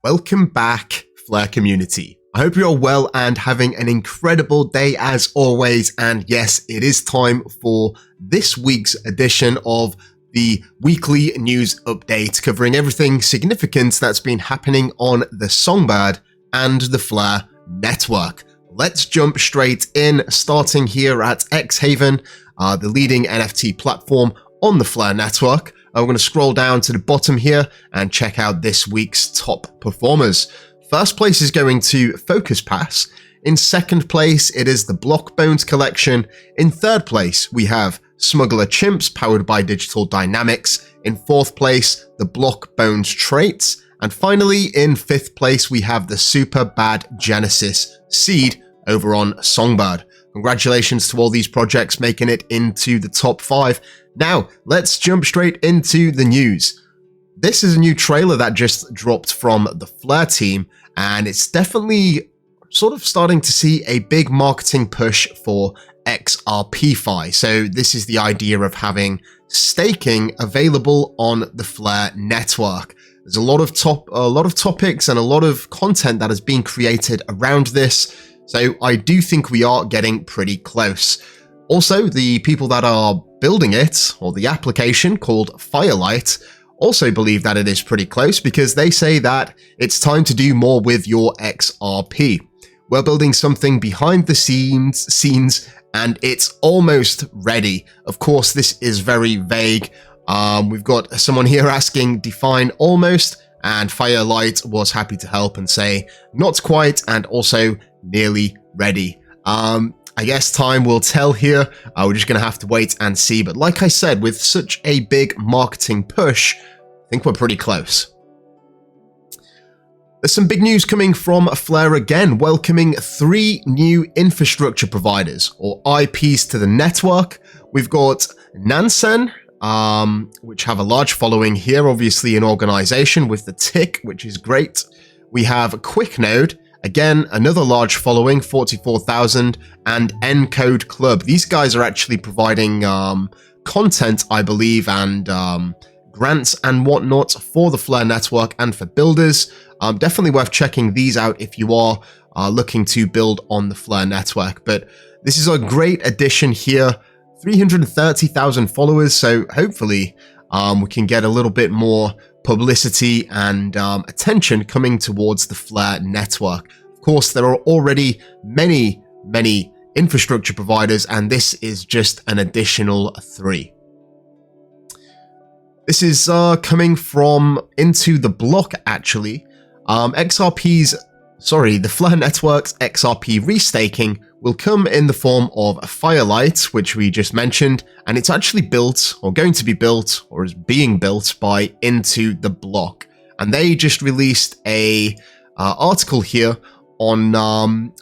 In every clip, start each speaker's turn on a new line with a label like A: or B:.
A: Welcome back, Flare community. I hope you're all well and having an incredible day as always. And yes, it is time for this week's edition of the weekly news update, covering everything significant that's been happening on the Songbird and the Flare network. Let's jump straight in, starting here at xHaven, the leading NFT platform on the Flare network. We're going to scroll down to the bottom here and check out this week's top performers. First place is going to Focus Pass. In second place, it is the Blockbones collection. In third place, we have Smuggler Chimps powered by DYNMX. In fourth place, the Blockbones traits. And finally, in fifth place, we have the Super Bad Genesis seed over on Songbird. Congratulations to all these projects making it into the top 5. Now, let's jump straight into the news. This is a new trailer that just dropped from the Flare team, and it's definitely sort of starting to see a big marketing push for XRP. So this is the idea of having staking available on the Flare network. There's a lot of topics and a lot of content that has been created around this. So I do think we are getting pretty close. Also, the people that are building it, or the application called Firelight, also believe that it is pretty close because they say that it's time to do more with your XRP. We're building something behind the scenes and it's almost ready. Of course, this is very vague. We've got someone here asking, define almost, and Firelight was happy to help and say not quite and also nearly ready. I guess time will tell here. We're just going to have to wait and see. But like I said, with such a big marketing push, I think we're pretty close. There's some big news coming from Flare again, welcoming 3 new infrastructure providers or IPs to the network. We've got Nansen, which have a large following here, obviously an organization with the tick, which is great. We have QuickNode, again, another large following, 44,000, and Encode Club. These guys are actually providing content, I believe, and grants and whatnot for the Flare network and for builders. Definitely worth checking these out if you are looking to build on the Flare network. But this is a great addition here. 330,000 followers, so hopefully we can get a little bit more publicity and attention coming towards the Flare network. Of course, there are already many infrastructure providers, and this is just an additional 3. This is coming from Into the Block, actually. The Flare network's XRP restaking will come in the form of a Firelight, which we just mentioned, and it's actually built, or going to be built, or is being built by Into the Block. And they just released a article here on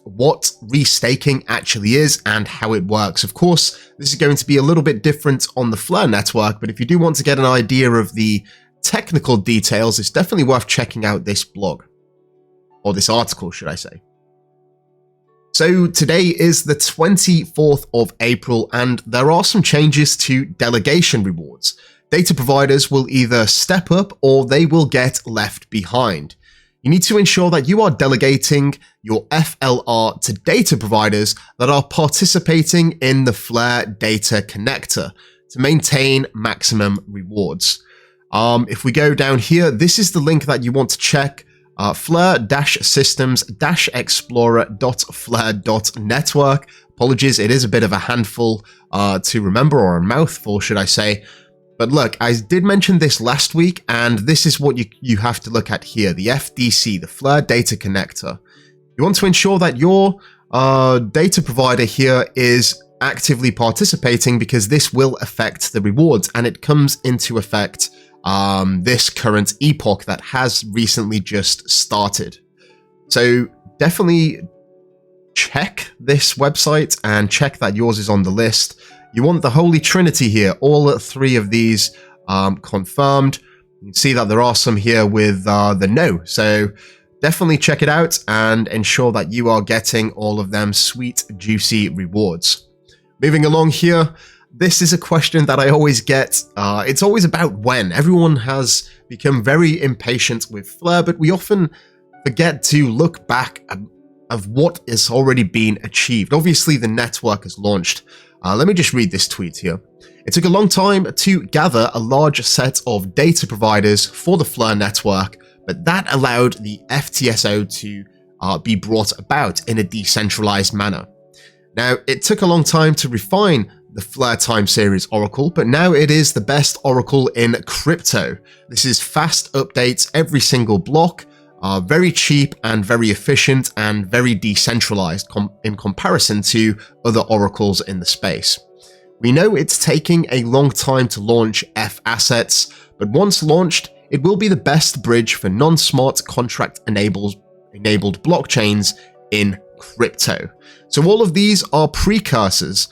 A: what restaking actually is and how it works. Of course, this is going to be a little bit different on the Flare network, but if you do want to get an idea of the technical details, it's definitely worth checking out this blog, or this article, should I say. So today is the 24th of April, and there are some changes to Delegation Rewards. Data providers will either step up or they will get left behind. You need to ensure that you are delegating your FLR to data providers that are participating in the Flare data connector to maintain maximum rewards. If we go down here, this is the link that you want to check. Flare-systems-explorer.flare.network. Apologies, it is a bit of a handful to remember, or a mouthful, should I say. But look, I did mention this last week, and this is what you have to look at here. The FDC, the Flare Data Connector. You want to ensure that your data provider here is actively participating, because this will affect the rewards, and it comes into effect this current epoch that has recently just started. So definitely check this website and check that yours is on the list. You want the Holy Trinity here, all 3 of these confirmed. You can see that there are some here with the no. So definitely check it out and ensure that you are getting all of them sweet, juicy rewards. Moving along here, this is a question that I always get. It's always about when. Everyone has become very impatient with Flare, but we often forget to look back of what has already been achieved. Obviously, the network has launched. Let me just read this tweet here. It took a long time to gather a large set of data providers for the Fleur network, but that allowed the FTSO to be brought about in a decentralized manner. Now, it took a long time to refine the Fleur time series oracle, but now it is the best oracle in crypto. This is fast updates every single block, very cheap and very efficient and very decentralized in comparison to other oracles in the space. We know it's taking a long time to launch F assets, but once launched, it will be the best bridge for non-smart contract enabled blockchains in crypto. So all of these are precursors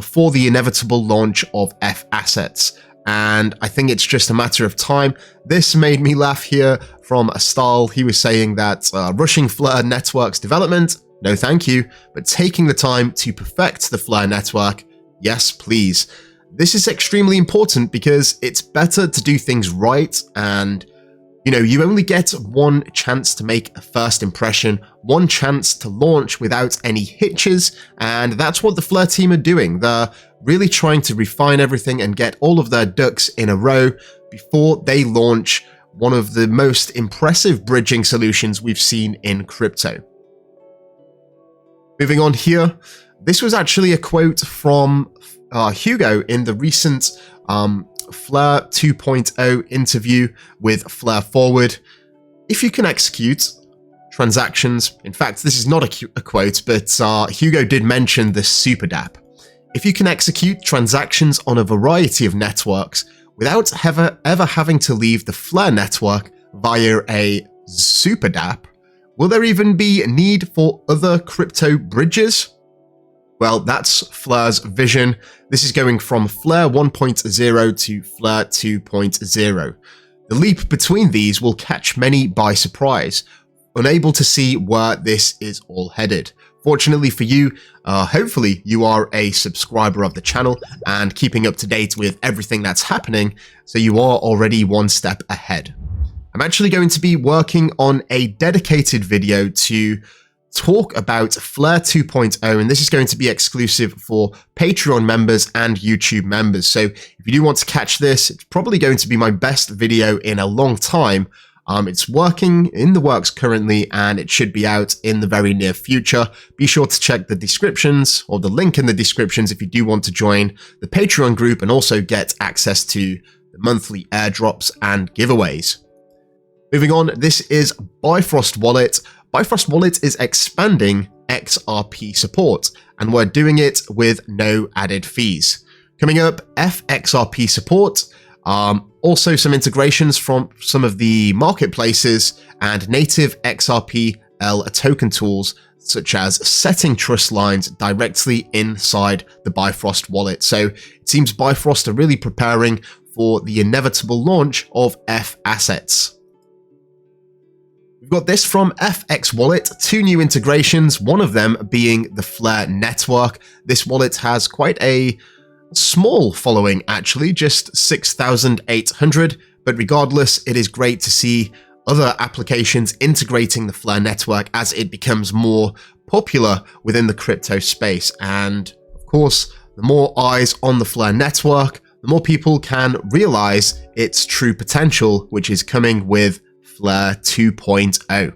A: for the inevitable launch of F assets. And I think it's just a matter of time. This made me laugh here from Astal. He was saying that rushing Fleur network's development, no thank you, but taking the time to perfect the Fleur network, yes please. This is extremely important because it's better to do things right, and you only get one chance to make a first impression, one chance to launch without any hitches, and that's what the Fleur team are doing. They're really trying to refine everything and get all of their ducks in a row before they launch one of the most impressive bridging solutions we've seen in crypto. Moving on here, this was actually a quote from Hugo in the recent Fleur 2.0 interview with Fleur Forward. If you can execute transactions, in fact, this is not a quote, but Hugo did mention the super dApp. If you can execute transactions on a variety of networks without ever having to leave the Fleur network via a super dApp, will there even be a need for other crypto bridges? Well, that's Fleur's vision. This is going from Fleur 1.0 to Fleur 2.0. The leap between these will catch many by surprise, unable to see where this is all headed. Fortunately for you, hopefully you are a subscriber of the channel and keeping up to date with everything that's happening, so you are already one step ahead. I'm actually going to be working on a dedicated video to talk about Fleur 2.0, and this is going to be exclusive for Patreon members and YouTube members. So if you do want to catch this, it's probably going to be my best video in a long time. It's working in the works currently, and it should be out in the very near future. Be sure to check the descriptions or the link in the descriptions if you do want to join the Patreon group and also get access to the monthly airdrops and giveaways. Moving on, this is Bifrost Wallet. Bifrost Wallet is expanding XRP support, and we're doing it with no added fees. Coming up, FXRP support, also some integrations from some of the marketplaces and native XRP-L token tools, such as setting trust lines directly inside the Bifrost wallet. So it seems Bifrost are really preparing for the inevitable launch of F assets. We've got this from FXWallet, 2 new integrations, one of them being the Fleur network. This wallet has quite a small following actually, just 6,800, but regardless, it is great to see other applications integrating the Fleur network as it becomes more popular within the crypto space. And of course, the more eyes on the Fleur network, the more people can realize its true potential, which is coming with Fleur 2.0.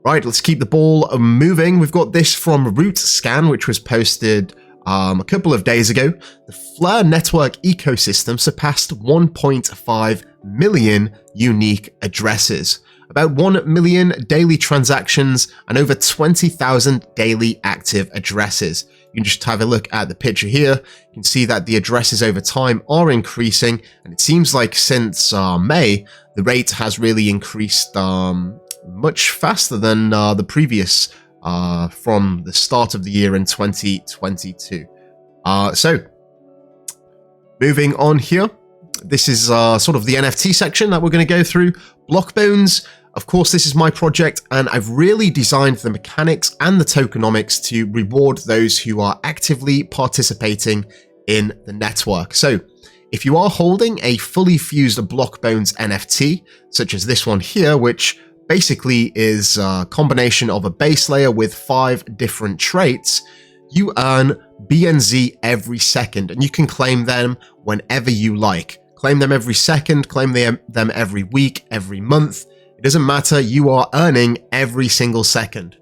A: Right, let's keep the ball moving. We've got this from RootScan, which was posted a couple of days ago. The Fleur network ecosystem surpassed 1.5 million unique addresses, about 1 million daily transactions, and over 20,000 daily active addresses. You can just have a look at the picture here. You can see that the addresses over time are increasing, and it seems like since May, the rate has really increased much faster than the previous from the start of the year in 2022. So, moving on here, this is sort of the NFT section that we're going to go through. Blockbones, of course, this is my project, and I've really designed the mechanics and the tokenomics to reward those who are actively participating in the network. So, if you are holding a fully fused Blockbones NFT, such as this one here, which basically is a combination of a base layer with 5 different traits. You earn BNZ every second, and you can claim them whenever you like. Claim them every second, claim them every week, every month. It doesn't matter, you are earning every single second.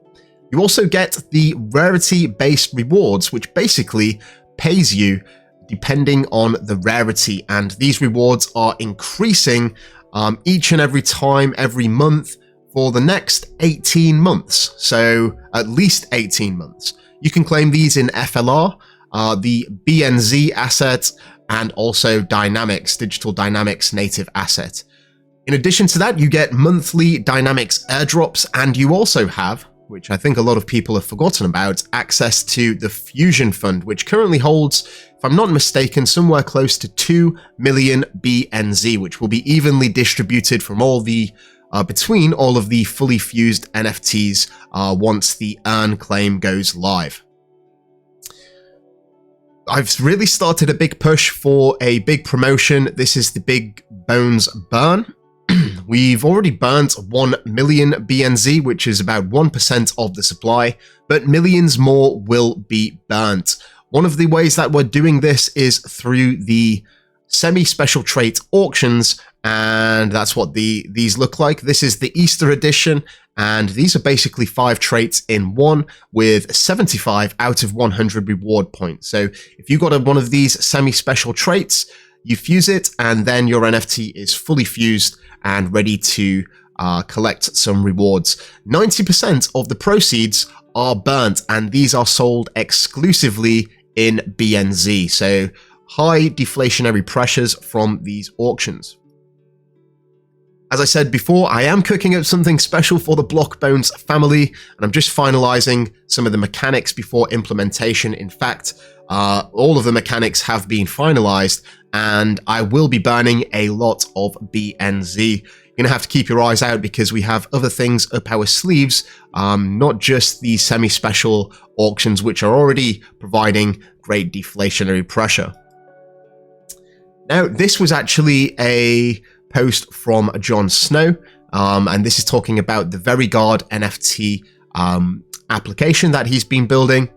A: You also get the rarity-based rewards, which basically pays you depending on the rarity, and these rewards are increasing each and every time, every month, for the next 18 months, so at least 18 months. You can claim these in FLR, the BNZ asset, and also DYNMX, Digital Dynamics native asset. In addition to that, you get monthly DYNMX airdrops, and you also have, which I think a lot of people have forgotten about, access to the Fusion Fund, which currently holds, if I'm not mistaken, somewhere close to 2 million BNZ, which will be evenly distributed from all the between all of the fully fused NFTs once the earn claim goes live. I've really started a big push for a big promotion. This is the Big Bones burn. We've already burnt 1 million BNZ, which is about 1% of the supply, but millions more will be burnt. One of the ways that we're doing this is through the semi-special trait auctions, and that's what these look like. This is the Easter edition, and these are basically 5 traits in one with 75 out of 100 reward points. So if you got one of these semi-special traits, you fuse it, and then your NFT is fully fused and ready to collect some rewards. 90% of the proceeds are burnt, and these are sold exclusively in BNZ. So high deflationary pressures from these auctions. As I said before, I am cooking up something special for the Blockbones family, and I'm just finalizing some of the mechanics before implementation. In fact, all of the mechanics have been finalized, and I will be burning a lot of BNZ. You're going to have to keep your eyes out because we have other things up our sleeves, not just the semi-special auctions, which are already providing great deflationary pressure. Now, this was actually a post from Jon Snow, and this is talking about the VeryGuard NFT application that he's been building.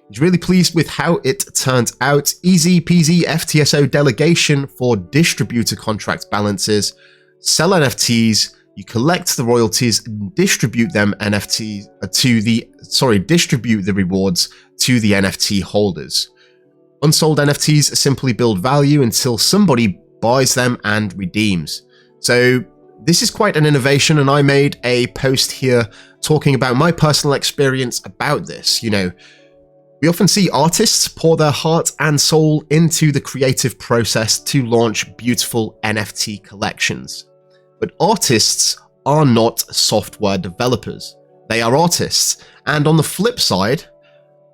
A: He's really pleased with how it turned out. Easy peasy FTSO delegation for distributor contract balances. Sell NFTs, you collect the royalties and distribute them distribute the rewards to the NFT holders. Unsold NFTs simply build value until somebody buys them and redeems. So this is quite an innovation, and I made a post here talking about my personal experience about this. You know, we often see artists pour their heart and soul into the creative process to launch beautiful NFT collections. But artists are not software developers. They are artists. And on the flip side,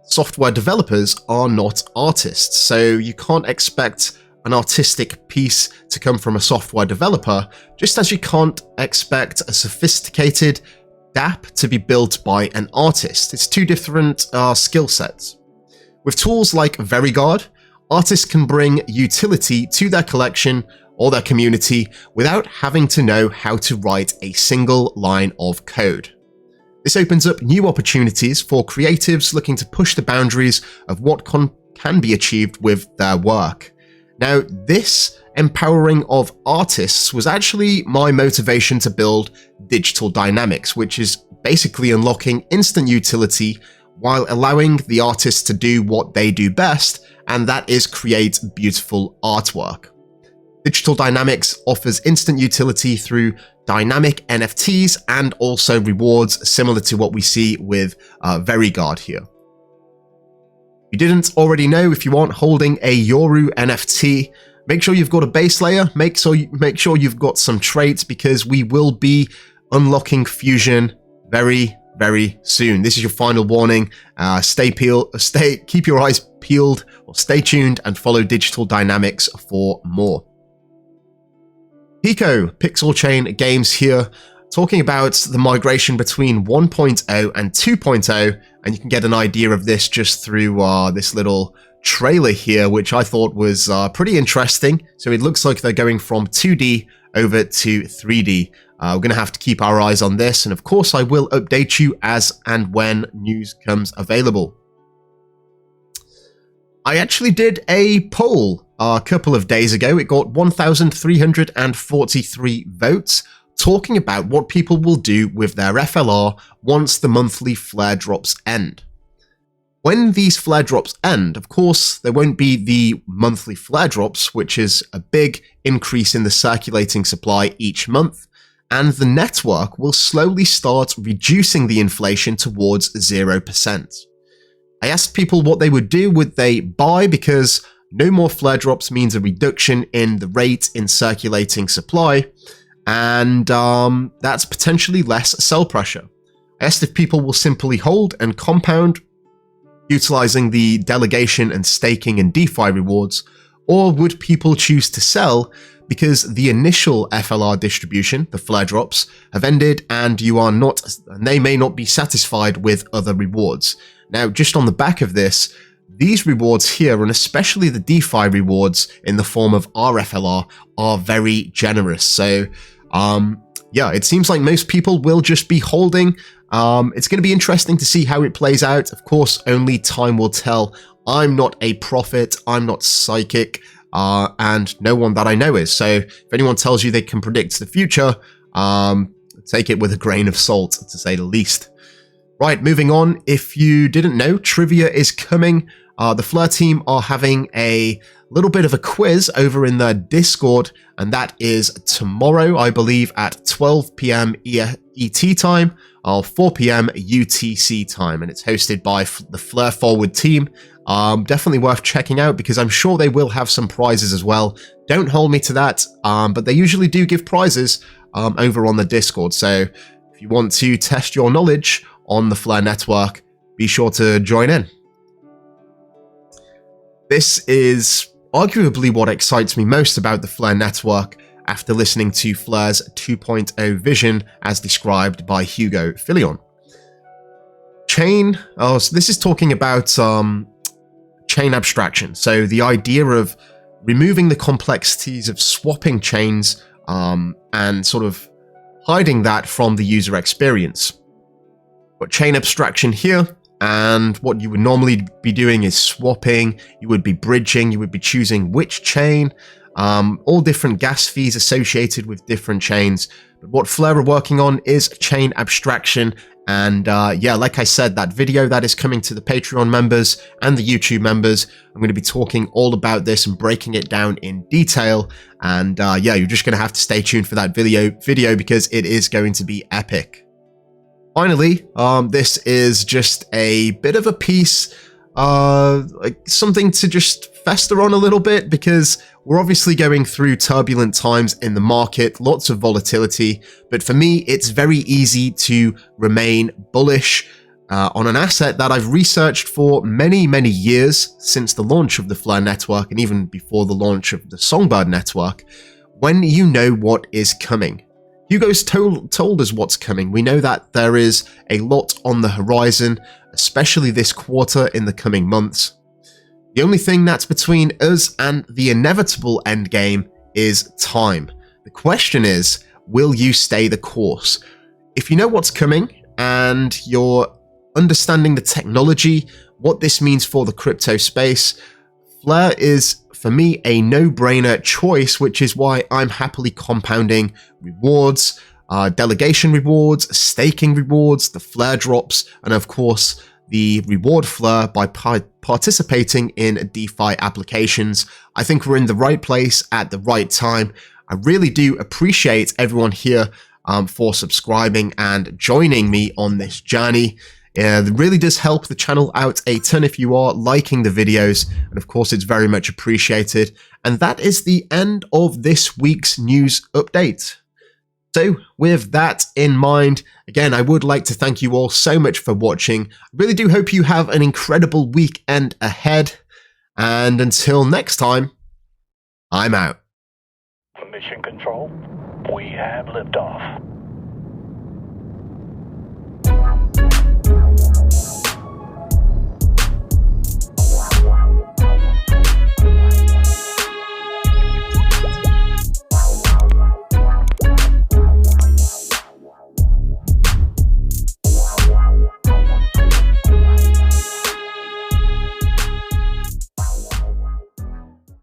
A: software developers are not artists. So you can't expect an artistic piece to come from a software developer, just as you can't expect a sophisticated dApp to be built by an artist. It's two different skill sets. With tools like VeryGuard, artists can bring utility to their collection or their community without having to know how to write a single line of code. This opens up new opportunities for creatives looking to push the boundaries of what can be achieved with their work. Now, this empowering of artists was actually my motivation to build Digital Dynamics, which is basically unlocking instant utility while allowing the artists to do what they do best, and that is create beautiful artwork. Digital Dynamics offers instant utility through dynamic NFTs and also rewards similar to what we see with VeryGuard here. If you didn't already know, if you aren't holding a Yoru NFT, make sure you've got a base layer, make sure you've got some traits, because we will be unlocking Fusion very, very soon. This is your final warning. Keep your eyes peeled, or stay tuned and follow Digital Dynamics for more. Pico, Pixel Chain Games here, talking about the migration between 1.0 and 2.0, and you can get an idea of this just through this little trailer here, which I thought was pretty interesting. So it looks like they're going from 2D over to 3D. We're going to have to keep our eyes on this, and of course I will update you as and when news comes available. I actually did a poll a couple of days ago. It got 1,343 votes talking about what people will do with their FLR once the monthly flare drops end. When these flare drops end, of course, there won't be the monthly flare drops, which is a big increase in the circulating supply each month, and the network will slowly start reducing the inflation towards 0%. I asked people what they would do. Would they buy? Because no more flare drops means a reduction in the rate in circulating supply, and that's potentially less sell pressure. I asked if people will simply hold and compound, utilizing the delegation and staking and DeFi rewards, or would people choose to sell because the initial FLR distribution, the flare drops, have ended and they may not be satisfied with other rewards. Now, just on the back of this, these rewards here, and especially the DeFi rewards in the form of RFLR, are very generous. So, yeah, it seems like most people will just be holding. It's going to be interesting to see how it plays out. Of course, only time will tell. I'm not a prophet. I'm not psychic. And no one that I know is. So if anyone tells you they can predict the future, take it with a grain of salt, to say the least. Right, moving on. If you didn't know, trivia is coming. The Fleur team are having a little bit of a quiz over in their Discord, and that is tomorrow, I believe, at 12 p.m. ET time, or 4 p.m. UTC time, and it's hosted by the Fleur Forward team. Definitely worth checking out because I'm sure they will have some prizes as well. Don't hold me to that, but they usually do give prizes over on the Discord. So if you want to test your knowledge on the Fleur network, be sure to join in. This is arguably what excites me most about the Fleur network after listening to Fleur's 2.0 vision as described by Hugo Filion. So this is talking about chain abstraction. So the idea of removing the complexities of swapping chains and sort of hiding that from the user experience. But chain abstraction here, and what you would normally be doing is swapping, you would be bridging, you would be choosing which chain, all different gas fees associated with different chains. But what Fleur are working on is chain abstraction. And yeah, like I said, that video that is coming to the Patreon members and the YouTube members, I'm going to be talking all about this and breaking it down in detail. And yeah, you're just going to have to stay tuned for that video because it is going to be epic. Finally, this is just a bit of a piece, like something to just fester on a little bit, because we're obviously going through turbulent times in the market, lots of volatility, but for me, it's very easy to remain bullish on an asset that I've researched for many, many years since the launch of the Fleur network and even before the launch of the Songbird network, when you know what is coming. Hugo's told us what's coming. We know that there is a lot on the horizon, especially this quarter in the coming months. The only thing that's between us and the inevitable endgame is time. The question is, will you stay the course? If you know what's coming and you're understanding the technology, what this means for the crypto space, Fleur is, for me, a no-brainer choice, which is why I'm happily compounding rewards, delegation rewards, staking rewards, the Fleur drops, and of course, the reward Fleur by participating in DeFi applications. I think we're in the right place at the right time. I really do appreciate everyone here for subscribing and joining me on this journey. It really does help the channel out a ton if you are liking the videos, and of course it's very much appreciated. And that is the end of this week's news update. So with that in mind, again, I would like to thank you all so much for watching. I really do hope you have an incredible weekend ahead. And until next time, I'm out.
B: Mission Control, we have liftoff.